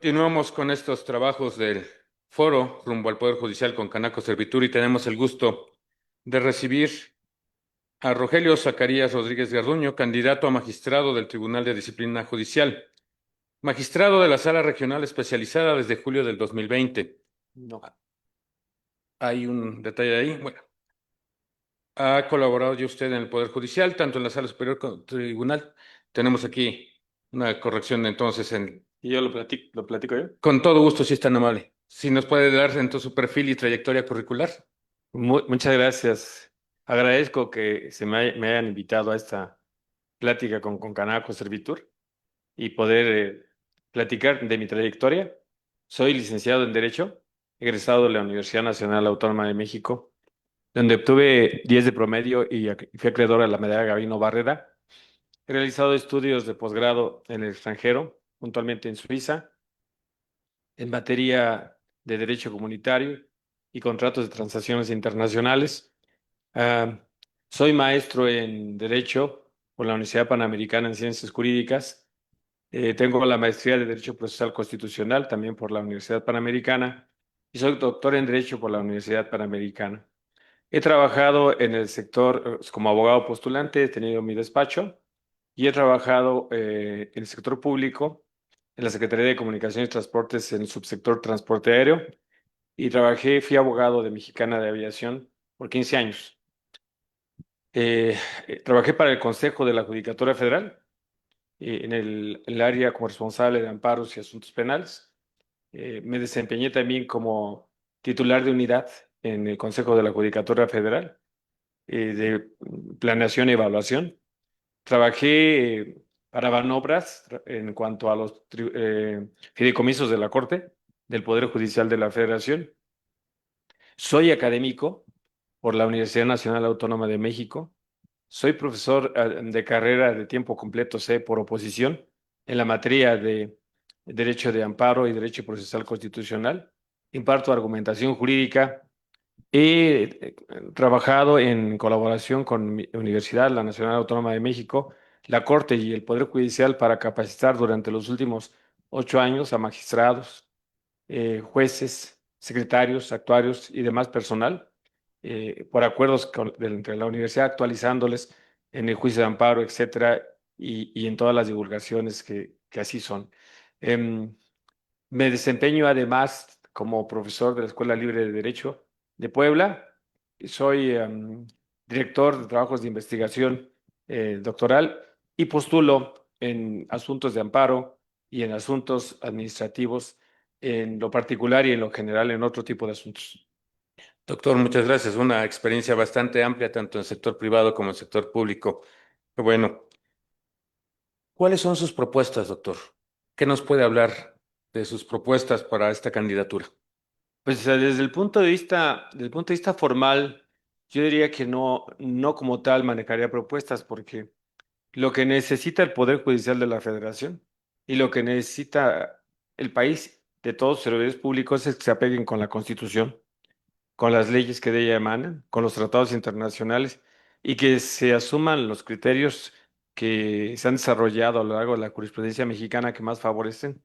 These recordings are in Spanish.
Continuamos con estos trabajos del foro rumbo al Poder Judicial con Canaco Servitur y tenemos el gusto de recibir a Rogelio Zacarías Rodríguez Garduño, candidato a magistrado del Tribunal de Disciplina Judicial, magistrado de la Sala Regional Especializada desde julio del 2020. No. Hay un detalle ahí. Bueno, ha colaborado ya usted en el Poder Judicial, tanto en la Sala Superior como en el Tribunal. Tenemos aquí una corrección entonces Y yo lo platico yo. con todo gusto, si es tan amable. Si nos puede dar entonces su perfil y trayectoria curricular. Muchas gracias. Agradezco que me hayan invitado a esta plática con Canaco Servitur y poder platicar de mi trayectoria. Soy licenciado en Derecho, egresado de la Universidad Nacional Autónoma de México, donde obtuve 10 de promedio y fui acreedor a la medalla Gabino Barrera. He realizado estudios de posgrado en el extranjero, puntualmente en Suiza, en materia de derecho comunitario y contratos de transacciones internacionales. Ah, Soy maestro en Derecho por la Universidad Panamericana en Ciencias Jurídicas. Tengo la maestría de Derecho Procesal Constitucional también por la Universidad Panamericana y soy doctor en Derecho por la Universidad Panamericana. He trabajado en el sector como abogado postulante, he tenido mi despacho y he trabajado en el sector público, en la Secretaría de Comunicaciones y Transportes, en el subsector transporte aéreo, y fui abogado de Mexicana de Aviación por 15 años. Trabajé para el Consejo de la Judicatura Federal, en el área como responsable de amparos y asuntos penales. Me desempeñé también como titular de unidad en el Consejo de la Judicatura Federal, de planeación y evaluación. Trabajé para Banobras en cuanto a los fideicomisos de la Corte, del Poder Judicial de la Federación. Soy académico por la Universidad Nacional Autónoma de México. Soy profesor de carrera de tiempo completo, sé, por oposición, en la materia de Derecho de Amparo y Derecho Procesal Constitucional. Imparto argumentación jurídica. He trabajado en colaboración con mi universidad, la Nacional Autónoma de México, la Corte y el Poder Judicial para capacitar durante los últimos 8 años a magistrados, jueces, secretarios, actuarios y demás personal, por acuerdos entre la universidad, actualizándoles en el juicio de amparo, etcétera, y en todas las divulgaciones que así son. Em, Me desempeño además como profesor de la Escuela Libre de Derecho de Puebla. Soy director de trabajos de investigación doctoral y postulo en asuntos de amparo y en asuntos administrativos, en lo particular y en lo general en otro tipo de asuntos. Doctor, muchas gracias. Una experiencia bastante amplia, tanto en el sector privado como en el sector público. Qué bueno. ¿Cuáles son sus propuestas, doctor? ¿Qué nos puede hablar de sus propuestas para esta candidatura? Pues desde el punto de vista formal, yo diría que no como tal manejaría propuestas, porque lo que necesita el Poder Judicial de la Federación y lo que necesita el país de todos los servidores públicos es que se apeguen con la Constitución, con las leyes que de ella emanan, con los tratados internacionales y que se asuman los criterios que se han desarrollado a lo largo de la jurisprudencia mexicana que más favorecen,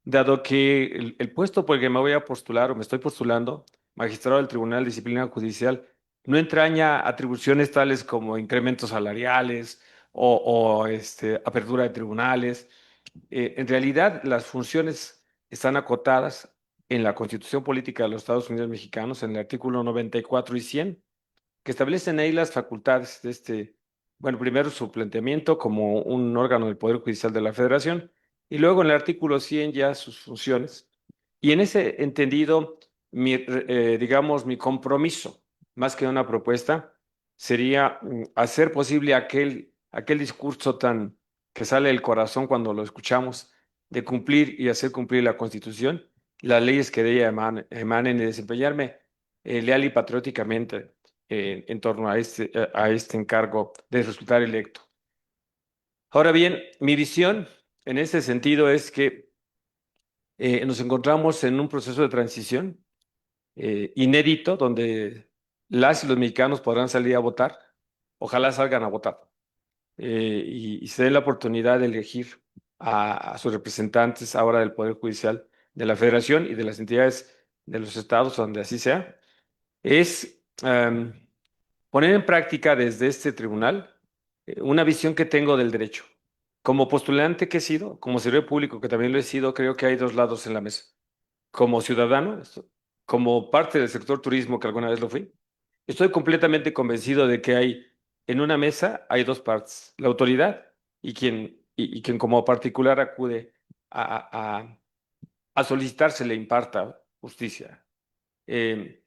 dado que el puesto por el que me voy a postular o me estoy postulando, magistrado del Tribunal de Disciplina Judicial, no entraña atribuciones tales como incrementos salariales o apertura de tribunales. En realidad, las funciones están acotadas en la Constitución Política de los Estados Unidos Mexicanos, en el artículo 94 y 100, que establecen ahí las facultades de bueno, primero su planteamiento como un órgano del Poder Judicial de la Federación y luego en el artículo 100 ya sus funciones. Y en ese entendido, digamos, mi compromiso, más que una propuesta, sería hacer posible aquel discurso tan que sale del corazón cuando lo escuchamos, de cumplir y hacer cumplir la Constitución, las leyes que de ella emanen y desempeñarme leal y patrióticamente en torno a este encargo de resultar electo. Ahora bien, mi visión en ese sentido es que nos encontramos en un proceso de transición inédito donde las y los mexicanos podrán salir a votar. Ojalá salgan a votar y se dé la oportunidad de elegir a sus representantes ahora del Poder Judicial de la Federación y de las entidades de los estados, donde así sea, es poner en práctica desde este tribunal una visión que tengo del derecho. Como postulante que he sido, como servidor público que también lo he sido, creo que hay dos lados en la mesa. Como ciudadano, como parte del sector turismo que alguna vez lo fui, estoy completamente convencido de que hay en una mesa hay dos partes, la autoridad y quien como particular acude a, a solicitar se le imparta justicia. Eh,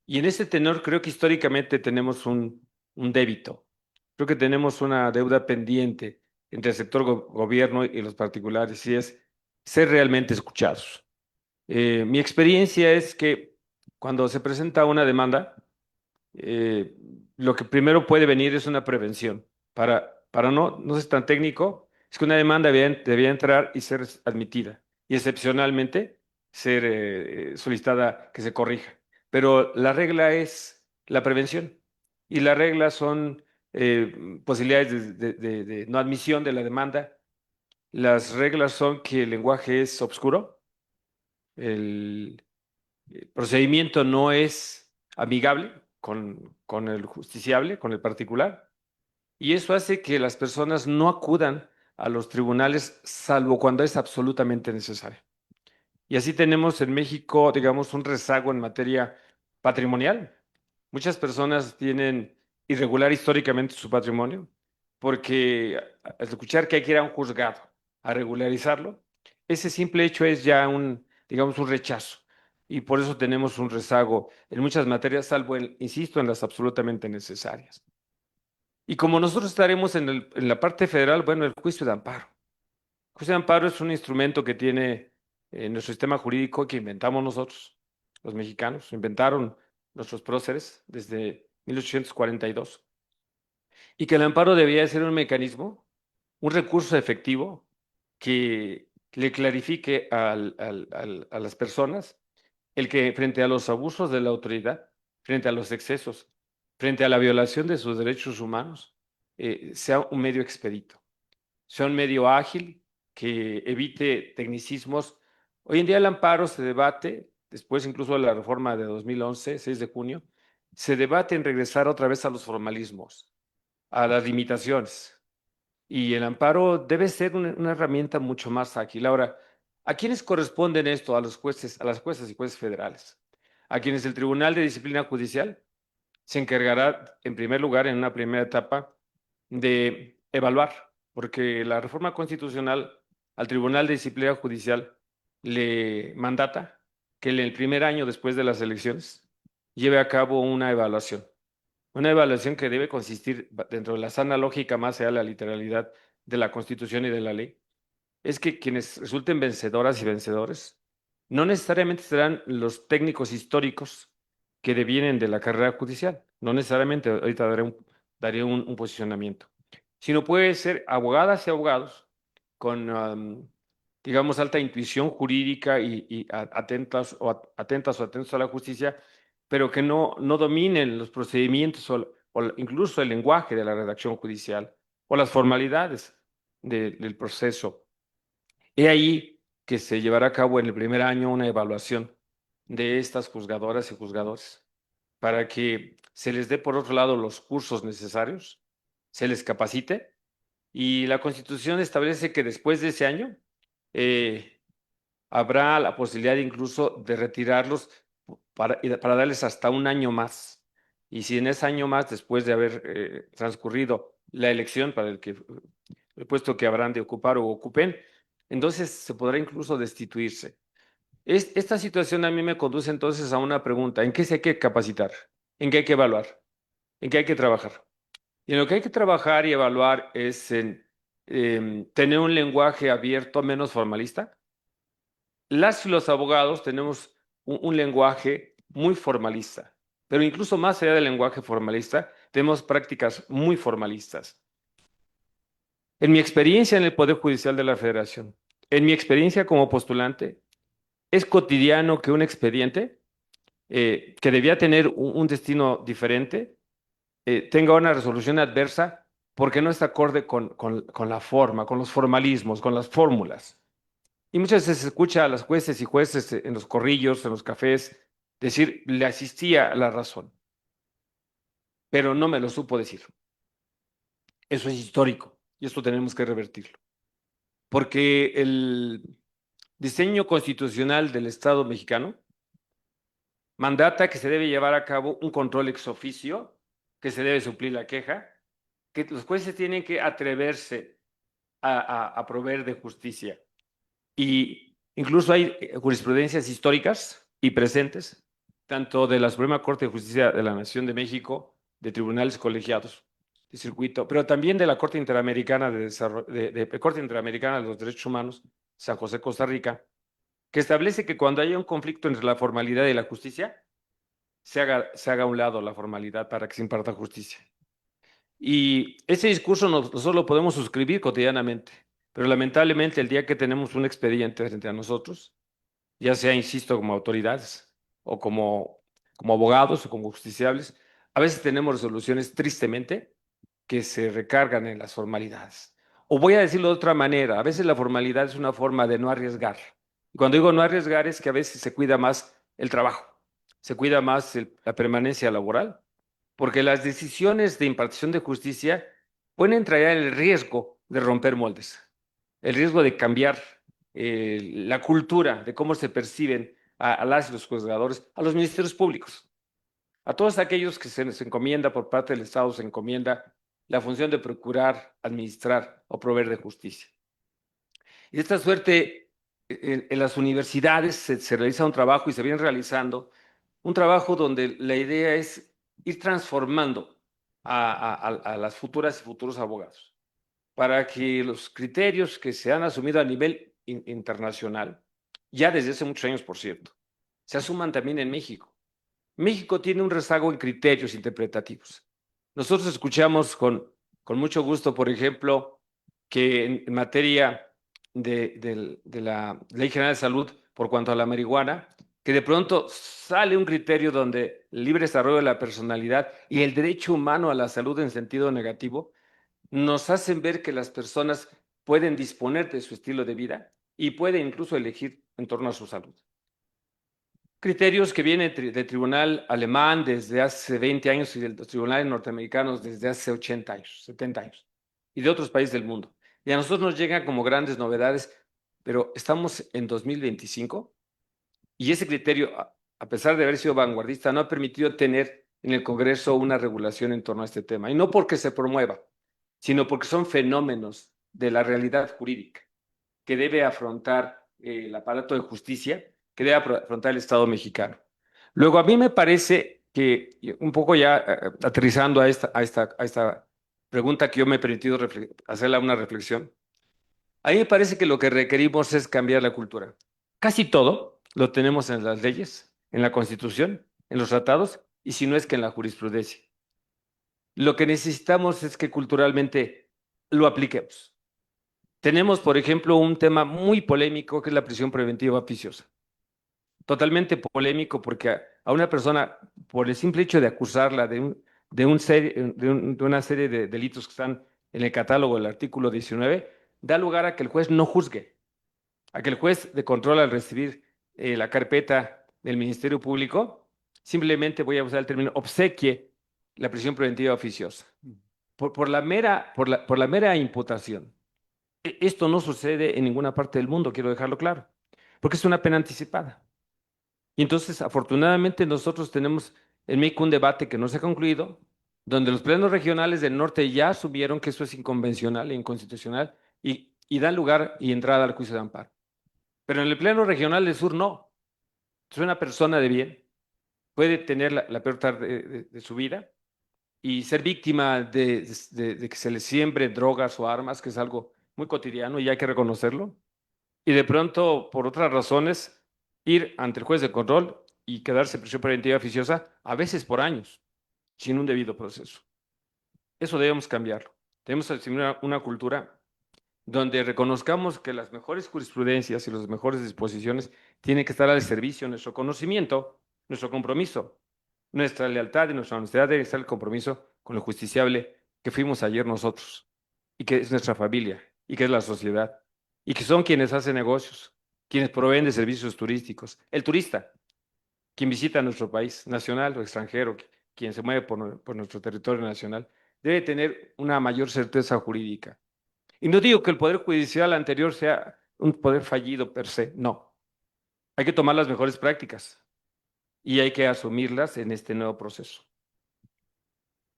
y en ese tenor creo que históricamente tenemos un débito. Creo que tenemos una deuda pendiente entre el sector gobierno y los particulares, y es ser realmente escuchados. Mi experiencia es que cuando se presenta una demanda, eh, lo que primero puede venir es una prevención. Para no ser tan técnico, es que una demanda debía entrar y ser admitida, y excepcionalmente ser solicitada que se corrija. Pero la regla es la prevención, y la regla son posibilidades de no admisión de la demanda. Las reglas son que el lenguaje es obscuro, el procedimiento no es amigable con el justiciable, con el particular, y eso hace que las personas no acudan a los tribunales salvo cuando es absolutamente necesario. Y así tenemos en México, digamos, un rezago en materia patrimonial. Muchas personas tienen irregular históricamente su patrimonio porque al escuchar que hay que ir a un juzgado a regularizarlo, ese simple hecho es ya digamos, un rechazo. Y por eso tenemos un rezago en muchas materias, salvo, insisto, en las absolutamente necesarias. Y como nosotros estaremos en la parte federal, bueno, el juicio de amparo. El juicio de amparo es un instrumento que tiene nuestro sistema jurídico que inventamos nosotros, los mexicanos, inventaron nuestros próceres desde 1842, y que el amparo debía ser un mecanismo, un recurso efectivo que le clarifique a las personas el que frente a los abusos de la autoridad, frente a los excesos, frente a la violación de sus derechos humanos, sea un medio expedito, sea un medio ágil que evite tecnicismos. Hoy en día el amparo se debate, después incluso de la reforma de 2011, 6 de junio, se debate en regresar otra vez a los formalismos, a las limitaciones. Y el amparo debe ser una herramienta mucho más ágil. Ahora, ¿a quiénes corresponden esto? A los jueces, a las jueces y jueces federales. A quienes el Tribunal de Disciplina Judicial se encargará, en primer lugar, en una primera etapa, de evaluar, porque la reforma constitucional al Tribunal de Disciplina Judicial le mandata que en el primer año después de las elecciones lleve a cabo una evaluación que debe consistir dentro de la sana lógica más allá de la literalidad de la Constitución y de la ley, es que quienes resulten vencedoras y vencedores no necesariamente serán los técnicos históricos que devienen de la carrera judicial, no necesariamente, ahorita daré un posicionamiento, sino puede ser abogadas y abogados con, digamos, alta intuición jurídica y atentas o atentos a la justicia, pero que no dominen los procedimientos o incluso el lenguaje de la redacción judicial o las formalidades del proceso. He ahí que se llevará a cabo en el primer año una evaluación de estas juzgadoras y juzgadores para que se les dé, por otro lado, los cursos necesarios, se les capacite, y la Constitución establece que después de ese año eh, habrá la posibilidad incluso de retirarlos para darles hasta un año más. Y si en ese año más, después de haber transcurrido la elección para el puesto que habrán de ocupar o ocupen, entonces se podrá incluso destituirse. Esta situación a mí me conduce entonces a una pregunta: ¿en qué se hay que capacitar? ¿En qué hay que evaluar? ¿En qué hay que trabajar? Y en lo que hay que trabajar y evaluar es en tener un lenguaje abierto, menos formalista. Las y los abogados tenemos un lenguaje muy formalista, pero incluso más allá del lenguaje formalista, tenemos prácticas muy formalistas. En mi experiencia en el Poder Judicial de la Federación, en mi experiencia como postulante, es cotidiano que un expediente que debía tener un destino diferente tenga una resolución adversa porque no está acorde con la forma, con los formalismos, con las fórmulas. Y muchas veces se escucha a las jueces y jueces en los corrillos, en los cafés, decir, le asistía a la razón, pero no me lo supo decir. Eso es histórico y esto tenemos que revertirlo, porque el diseño constitucional del Estado mexicano mandata que se debe llevar a cabo un control ex oficio, que se debe suplir la queja, que los jueces tienen que atreverse a proveer de justicia. Y incluso hay jurisprudencias históricas y presentes, tanto de la Suprema Corte de Justicia de la Nación de México, de tribunales colegiados de circuito, pero también de la Corte Interamericana de Corte Interamericana de los Derechos Humanos, San José, Costa Rica, que establece que cuando haya un conflicto entre la formalidad y la justicia, se haga a un lado la formalidad para que se imparta justicia. Y ese discurso nosotros lo podemos suscribir cotidianamente, pero lamentablemente el día que tenemos un expediente frente a nosotros, ya sea, insisto, como autoridades o como abogados o como justiciables, a veces tenemos resoluciones tristemente que se recargan en las formalidades. O voy a decirlo de otra manera, a veces la formalidad es una forma de no arriesgar. Y cuando digo no arriesgar es que a veces se cuida más el trabajo, se cuida más la permanencia laboral, porque las decisiones de impartición de justicia pueden traer el riesgo de romper moldes, el riesgo de cambiar la cultura de cómo se perciben a las y los juzgadores, a los ministerios públicos, a todos aquellos que se les encomienda por parte del Estado, se encomienda la función de procurar, administrar o proveer de justicia. Y de esta suerte, en las universidades se realiza un trabajo y se viene realizando un trabajo donde la idea es ir transformando a las futuras y futuros abogados para que los criterios que se han asumido a nivel internacional, ya desde hace muchos años, por cierto, se asuman también en México. México tiene un rezago en criterios interpretativos. Nosotros escuchamos con mucho gusto, por ejemplo, que en materia de la Ley General de Salud, por cuanto a la marihuana, que de pronto sale un criterio donde el libre desarrollo de la personalidad y el derecho humano a la salud en sentido negativo nos hacen ver que las personas pueden disponer de su estilo de vida y pueden incluso elegir en torno a su salud. Criterios que vienen del tribunal alemán desde hace 20 años y de los tribunales norteamericanos desde hace 80 años, 70 años, y de otros países del mundo. Y a nosotros nos llegan como grandes novedades, pero estamos en 2025 y ese criterio, a pesar de haber sido vanguardista, no ha permitido tener en el Congreso una regulación en torno a este tema. Y no porque se promueva, sino porque son fenómenos de la realidad jurídica que debe afrontar el aparato de justicia, que debe afrontar el Estado mexicano. Luego, a mí me parece que, un poco ya aterrizando a esta pregunta que yo me he permitido hacerla una reflexión, a mí me parece que lo que requerimos es cambiar la cultura. Casi todo lo tenemos en las leyes, en la Constitución, en los tratados, y si no es que en la jurisprudencia. Lo que necesitamos es que culturalmente lo apliquemos. Tenemos, por ejemplo, un tema muy polémico que es la prisión preventiva oficiosa. Totalmente polémico porque a una persona, por el simple hecho de acusarla de una serie de delitos que están en el catálogo del artículo 19, da lugar a que el juez no juzgue, a que el juez de control al recibir la carpeta del Ministerio Público, simplemente voy a usar el término obsequie la prisión preventiva oficiosa. Por la mera imputación. Esto no sucede en ninguna parte del mundo, quiero dejarlo claro, porque es una pena anticipada. Y entonces, afortunadamente, nosotros tenemos en México un debate que no se ha concluido, donde los plenos regionales del norte ya asumieron que eso es inconvencional e inconstitucional y dan lugar y entrada al juicio de amparo. Pero en el pleno regional del sur no. Es una persona de bien, puede tener la peor tarde de su vida y ser víctima de que se le siembre drogas o armas, que es algo muy cotidiano y hay que reconocerlo. Y de pronto, por otras razones, ir ante el juez de control y quedarse en prisión preventiva oficiosa, a veces por años, sin un debido proceso. Eso debemos cambiarlo. Debemos asumir una cultura donde reconozcamos que las mejores jurisprudencias y las mejores disposiciones tienen que estar al servicio de nuestro conocimiento, nuestro compromiso, nuestra lealtad y nuestra honestidad debe estar el compromiso con lo justiciable que fuimos ayer nosotros, y que es nuestra familia, y que es la sociedad, y que son quienes hacen negocios, quienes proveen de servicios turísticos. El turista, quien visita nuestro país, nacional o extranjero, quien se mueve por nuestro territorio nacional, debe tener una mayor certeza jurídica. Y no digo que el Poder Judicial anterior sea un poder fallido per se, no. Hay que tomar las mejores prácticas y hay que asumirlas en este nuevo proceso.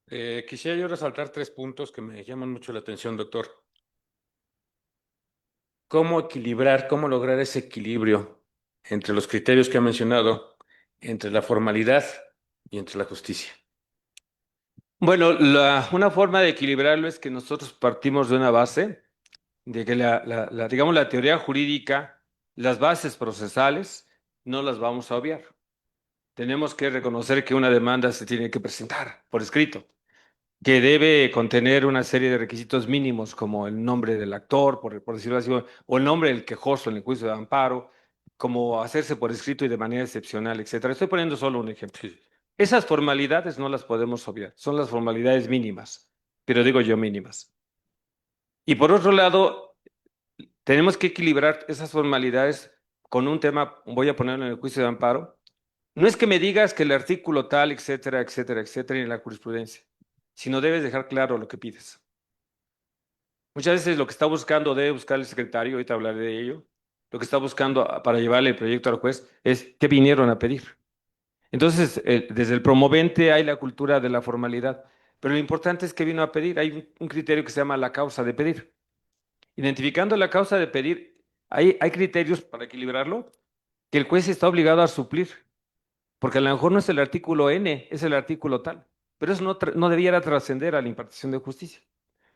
Quisiera yo resaltar 3 puntos que me llaman mucho la atención, doctor. ¿Cómo equilibrar, cómo lograr ese equilibrio entre los criterios que ha mencionado, entre la formalidad y entre la justicia? Bueno, una forma de equilibrarlo es que nosotros partimos de una base de que digamos, la teoría jurídica, las bases procesales, no las vamos a obviar. Tenemos que reconocer que una demanda se tiene que presentar por escrito, que debe contener una serie de requisitos mínimos como el nombre del actor, por decirlo así, o el nombre del quejoso en el juicio de amparo, como hacerse por escrito y de manera excepcional, etcétera. Estoy poniendo solo un ejemplo. Sí. Esas formalidades no las podemos obviar, son las formalidades mínimas, pero digo yo mínimas. Y por otro lado, tenemos que equilibrar esas formalidades con un tema, voy a ponerlo en el juicio de amparo. No es que me digas que el artículo tal, etcétera, etcétera, etcétera, y en la jurisprudencia, sino debes dejar claro lo que pides. Muchas veces lo que está buscando, debe buscar el secretario, ahorita hablaré de ello, lo que está buscando para llevarle el proyecto al juez es qué vinieron a pedir. Entonces, desde el promovente hay la cultura de la formalidad, pero lo importante es que vino a pedir. Hay un criterio que se llama la causa de pedir. Identificando la causa de pedir, hay criterios para equilibrarlo que el juez está obligado a suplir, porque a lo mejor no es el artículo N, es el artículo tal, pero eso no debiera trascender a la impartición de justicia,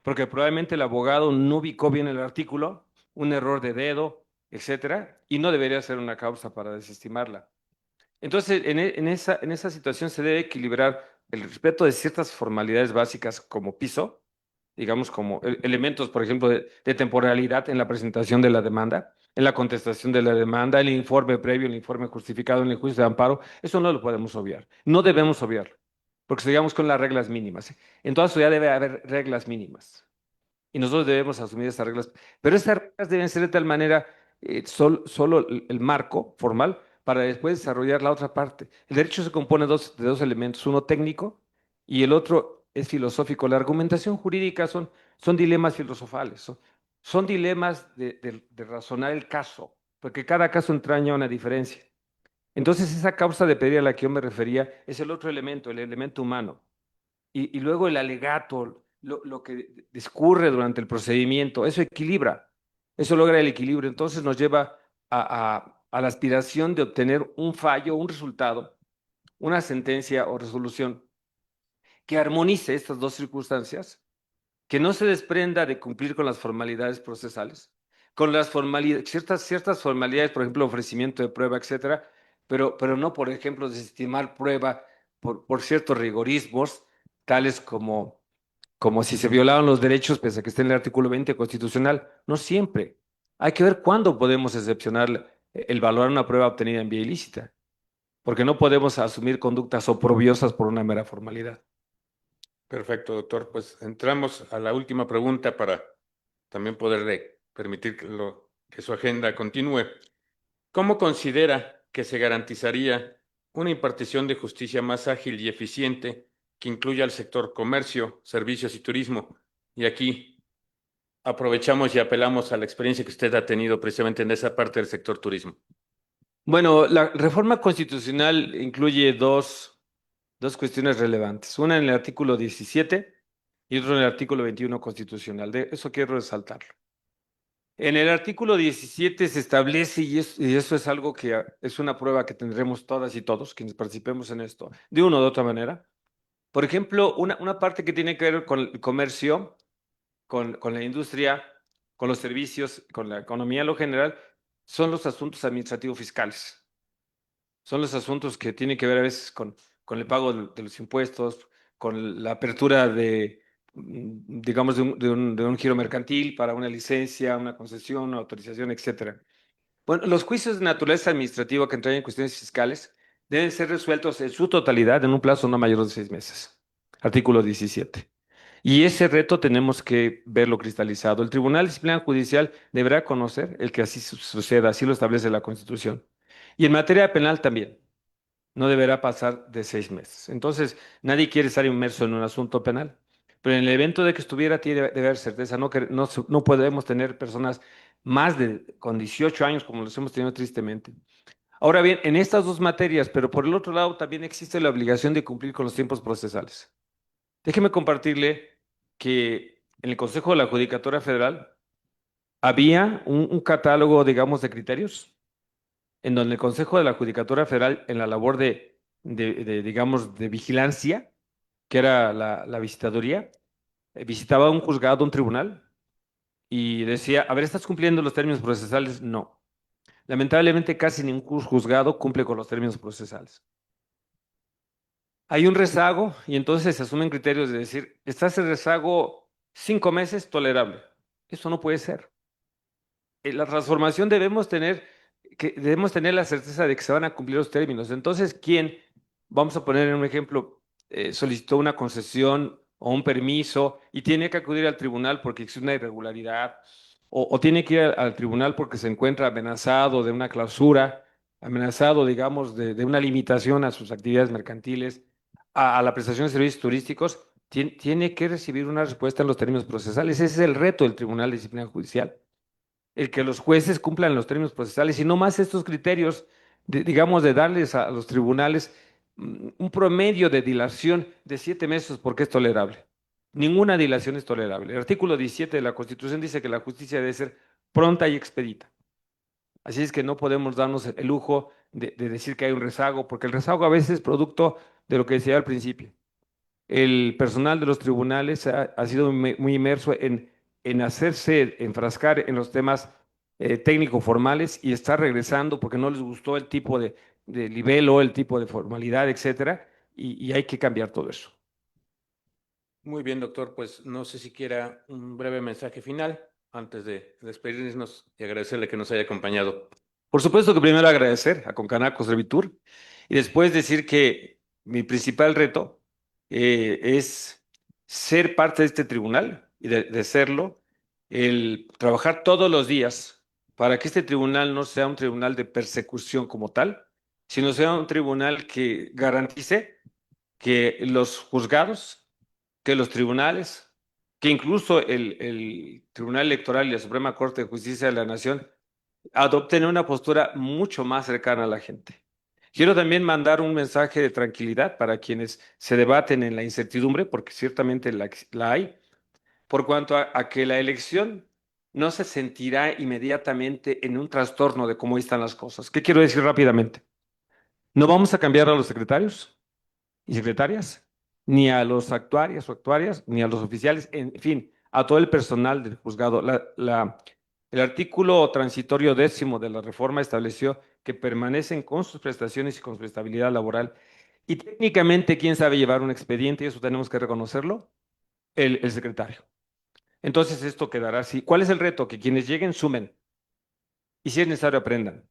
porque probablemente el abogado no ubicó bien el artículo, un error de dedo, etcétera, y no debería ser una causa para desestimarla. Entonces, en esa situación se debe equilibrar el respeto de ciertas formalidades básicas como piso, digamos como elementos, por ejemplo, de temporalidad en la presentación de la demanda, en la contestación de la demanda, el informe previo, el informe justificado en el juicio de amparo. Eso no lo podemos obviar. No debemos obviarlo, porque sigamos con las reglas mínimas. En toda sociedad debe haber reglas mínimas y nosotros debemos asumir esas reglas, pero esas reglas deben ser de tal manera, solo el marco formal para después desarrollar la otra parte. El derecho se compone de dos elementos, uno técnico y el otro es filosófico. La argumentación jurídica son dilemas filosofales, son dilemas de razonar el caso, porque cada caso entraña una diferencia. Entonces, esa causa de pedir a la que yo me refería es el otro elemento, el elemento humano. Y luego el alegato, lo que discurre durante el procedimiento, eso equilibra, eso logra el equilibrio. Entonces nos lleva a la aspiración de obtener un fallo, un resultado, una sentencia o resolución que armonice estas dos circunstancias, que no se desprenda de cumplir con las formalidades procesales, con las formalidades, ciertas formalidades, por ejemplo, ofrecimiento de prueba, etcétera, pero no, por ejemplo, desestimar prueba por ciertos rigorismos, tales como si se violaron los derechos, pese a que esté en el artículo 20 constitucional. No siempre. Hay que ver cuándo podemos excepcionar el valorar una prueba obtenida en vía ilícita, porque no podemos asumir conductas oprobiosas por una mera formalidad. Perfecto, doctor. Pues entramos a la última pregunta para también poderle permitir que su agenda continúe. ¿Cómo considera que se garantizaría una impartición de justicia más ágil y eficiente que incluya al sector comercio, servicios y turismo? Y aquí aprovechamos y apelamos a la experiencia que usted ha tenido precisamente en esa parte del sector turismo. Bueno, la reforma constitucional incluye dos cuestiones relevantes. Una en el artículo 17 y otra en el artículo 21 constitucional. De eso quiero resaltarlo. En el artículo 17 se establece, y eso es algo que es una prueba que tendremos todas y todos quienes participemos en esto, de una u otra manera. Por ejemplo, una parte que tiene que ver con el comercio, con la industria, con los servicios, con la economía en lo general, son los asuntos administrativos fiscales. Son los asuntos que tienen que ver a veces con el pago de los impuestos, con la apertura digamos, de un giro mercantil para una licencia, una concesión, una autorización, etcétera. Bueno, los juicios de naturaleza administrativa que entran en cuestiones fiscales deben ser resueltos en su totalidad en un plazo no mayor de 6 meses. Artículo 17. Y ese reto tenemos que verlo cristalizado. El Tribunal Disciplinario Judicial deberá conocer el que así suceda, así lo establece la Constitución. Y en materia penal también, no deberá pasar de 6 meses. Entonces, nadie quiere estar inmerso en un asunto penal. Pero en el evento de que estuviera, tiene debe haber certeza. No podemos tener personas con 18 años como los hemos tenido tristemente. Ahora bien, en estas dos materias, pero por el otro lado también existe la obligación de cumplir con los tiempos procesales. Déjeme compartirle que en el Consejo de la Judicatura Federal había un catálogo, digamos, de criterios, en donde el Consejo de la Judicatura Federal, en la labor digamos, de vigilancia, que era la visitaduría, visitaba un juzgado, un tribunal, y decía, a ver, ¿estás cumpliendo los términos procesales? No. Lamentablemente, casi ningún juzgado cumple con los términos procesales. Hay un rezago y entonces se asumen criterios de decir, estás en rezago 5 meses, tolerable. Eso no puede ser. En la transformación debemos tener la certeza de que se van a cumplir los términos. Entonces, ¿quién, vamos a poner en un ejemplo, solicitó una concesión o un permiso y tiene que acudir al tribunal porque existe una irregularidad o tiene que ir al tribunal porque se encuentra amenazado de una clausura, amenazado, digamos, de una limitación a sus actividades mercantiles, a la prestación de servicios turísticos? Tiene que recibir una respuesta en los términos procesales. Ese es el reto del Tribunal de Disciplina Judicial, el que los jueces cumplan los términos procesales y no más estos criterios, digamos, de darles a los tribunales un promedio de dilación de 7 meses porque es tolerable. Ninguna dilación es tolerable. El artículo 17 de la Constitución dice que la justicia debe ser pronta y expedita. Así es que no podemos darnos el lujo de decir que hay un rezago, porque el rezago a veces es producto de lo que decía al principio. El personal de los tribunales ha sido muy inmerso en hacerse enfrascar en los temas técnico-formales y está regresando porque no les gustó el tipo de nivel o el tipo de formalidad, etcétera, y hay que cambiar todo eso. Muy bien, doctor. Pues no sé si quiera un breve mensaje final antes de despedirnos y agradecerle que nos haya acompañado. Por supuesto que primero agradecer a Concanaco Servitur y después decir que mi principal reto es ser parte de este tribunal y de serlo, el trabajar todos los días para que este tribunal no sea un tribunal de persecución como tal, sino sea un tribunal que garantice que los juzgados, que los tribunales, que incluso el Tribunal Electoral y la Suprema Corte de Justicia de la Nación adopten una postura mucho más cercana a la gente. Quiero también mandar un mensaje de tranquilidad para quienes se debaten en la incertidumbre, porque ciertamente la hay, por cuanto a que la elección no se sentirá inmediatamente en un trastorno de cómo están las cosas. ¿Qué quiero decir rápidamente? No vamos a cambiar a los secretarios y secretarias, ni a los actuarios o actuarias, ni a los oficiales, en fin, a todo el personal del juzgado. El artículo transitorio 10º de la reforma estableció que permanecen con sus prestaciones y con su estabilidad laboral. Y técnicamente, ¿quién sabe llevar un expediente? Y eso tenemos que reconocerlo, el secretario. Entonces, esto quedará así. ¿Cuál es el reto? Que quienes lleguen sumen y si es necesario aprendan,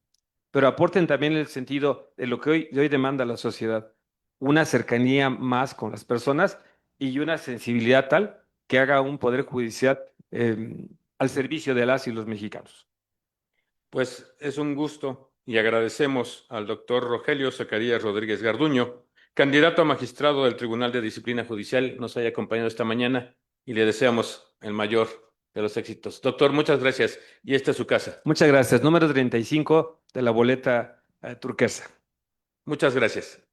pero aporten también el sentido de lo que hoy demanda la sociedad, una cercanía más con las personas y una sensibilidad tal que haga un poder judicial al servicio de las y los mexicanos. Pues es un gusto y agradecemos al doctor Rogelio Zacarías Rodríguez Garduño, candidato a magistrado del Tribunal de Disciplina Judicial, nos haya acompañado esta mañana y le deseamos el mayor de los éxitos. Doctor, muchas gracias y esta es su casa. Muchas gracias. Número 35 de la boleta turquesa. Muchas gracias.